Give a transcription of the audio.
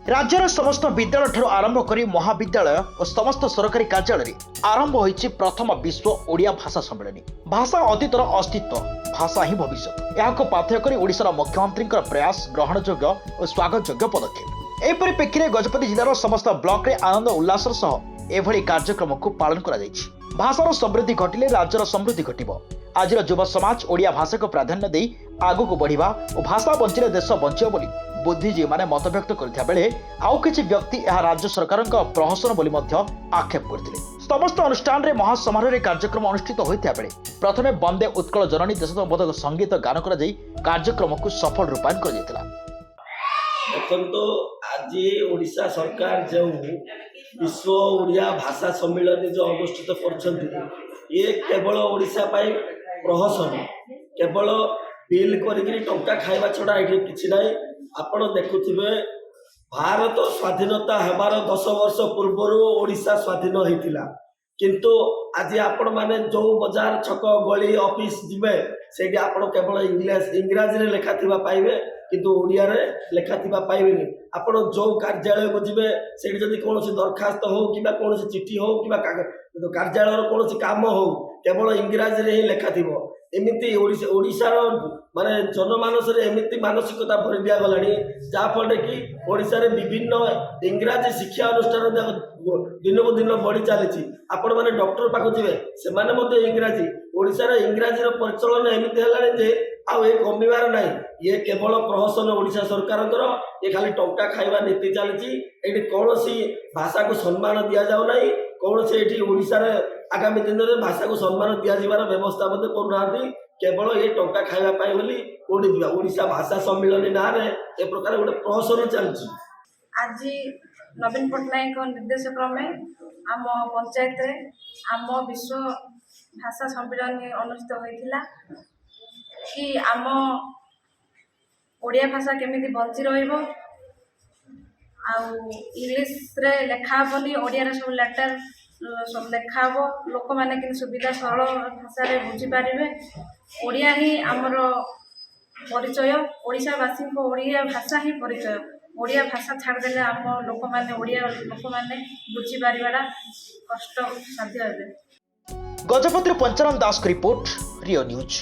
राज्यर समस्त विद्यालय ठारू आरंभ कर महाविद्यालय और समस्त सरकारी कार्यालय आरंभ होइछि प्रथम विश्व ओडिया भाषा सम्मेलन। भाषा अतीतर अस्तित्व, भाषा ही भविष्य यहाँ पाथेय कर ओडिशार मुख्यमंत्री प्रयास ग्रहणयोग्य और स्वागतयोग्य पदक्षेप। एहि परिप्रेक्षी में गजपति जिलार समस्त ब्लॉक रे आनंद उल्लासर सह एभली कार्यक्रम को पालन करा जायछि। भाषार समृद्धि घटिले राज्यर समृद्धि घटिबो। आजिर युवा समाज ओडिया भाषा को प्राधान्य दे आगू बढ़िबा और भाषा बंचिले देश बंचियो बोली बुद्धिजीवी माने मत व्यक्त करथिया बेले आउ किछि व्यक्ति यह राज्य सरकार प्रहसन बोली मध्य आक्षेप करथिले। समस्त अनुष्ठान रे महासमारोह कार्यक्रम अनुष्ठित होइथिया बेले प्रथमे वंदे उत्कल जननी देशोत्तरबोधक संगीत गान करा जाई कार्यक्रम को सफल रूपायन कर जायतिला। देखो आज ओडिशा सरकार जो विश्व ओडिया भाषा सम्मेलन जो अनुष्ठित कर ये केवल ओडिशा पाई प्रहसन केवल बिल करी टंका खाइबा छड़ा ये किछि नाही। आपण देखुथिबे भारत स्वाधीनता हेबार 10 वर्ष पूर्व ओडिशा स्वाधीन होइतिला, किंतु आज आपण माने जो बाजार छक गली ऑफिस जिबे सेठी आपण केवल इंग्राजी रे लेखा थिबा पाइबे किंतु ओडिया रे लेखा थिबा पाइबेनी। आपण जो कार्यालय को जिबे सेठी जदी कोनोसी दरखास्त हो किबा कोनोसी चिट्ठी हो किबा कार्यालय रो कोनोसी काम हो केवल इंग्राजी रे ही लेखा थिबो। एमिति ओडिशार माने जनमानस रे एमिति मानसिकता भरी दिया गलानी जाफल कि ओडिशा रे विभिन्न इंग्राजी शिक्षा अनुष्ठान दिन को दिन बढ़ी चली। आपण माने डॉक्टर पाखु जिवे से माने मते इंग्राजी ओडिशा रे इंग्राजी रो प्रचलन एमिति हलानी जे आ ए कमिबार नाही। ये केवल प्रहसन ओडिशा सरकार ये खाली टंका खाइबा नीति चली। एठी कोनोसी भाषा को सम्मान दिया जाउ नाही। कौन से एठी ओडिशा रे आगामी दिन में भाषा को सम्मान दिया जीवार व्यवस्था मध्य करूना केवल ये टंका खाइबा पाई बोली ओडिशा भाषा सम्मेलन ना रे ए प्रकार गोटे प्रहसन चलछि। आज नवीन पट्टनायक निर्देश क्रमे आम पंचायत रे आम विश्व भाषा सम्मेलन अनुष्ठित होइथिला कि आम ओडिया भाषा केमिति बंची रहिबो आउ इंग्लिश रे लेखा बोली ओडिया रे सब लेटर सब लेखा हो लोक मैंने कि सुविधा सरल भाषा रे बुझी पारिबे। ओडिया ही आमर परिचय ओडिशावासी को ओडिया भाषा ही परिचय। ओडिया भाषा छाड़देले आम लोक मैंने ओडिया लोक मैंने बुझी पारिबाटा कष्ट साध्य हेबे। गजपति पंचानन दास रिपोर्ट रियो न्यूज।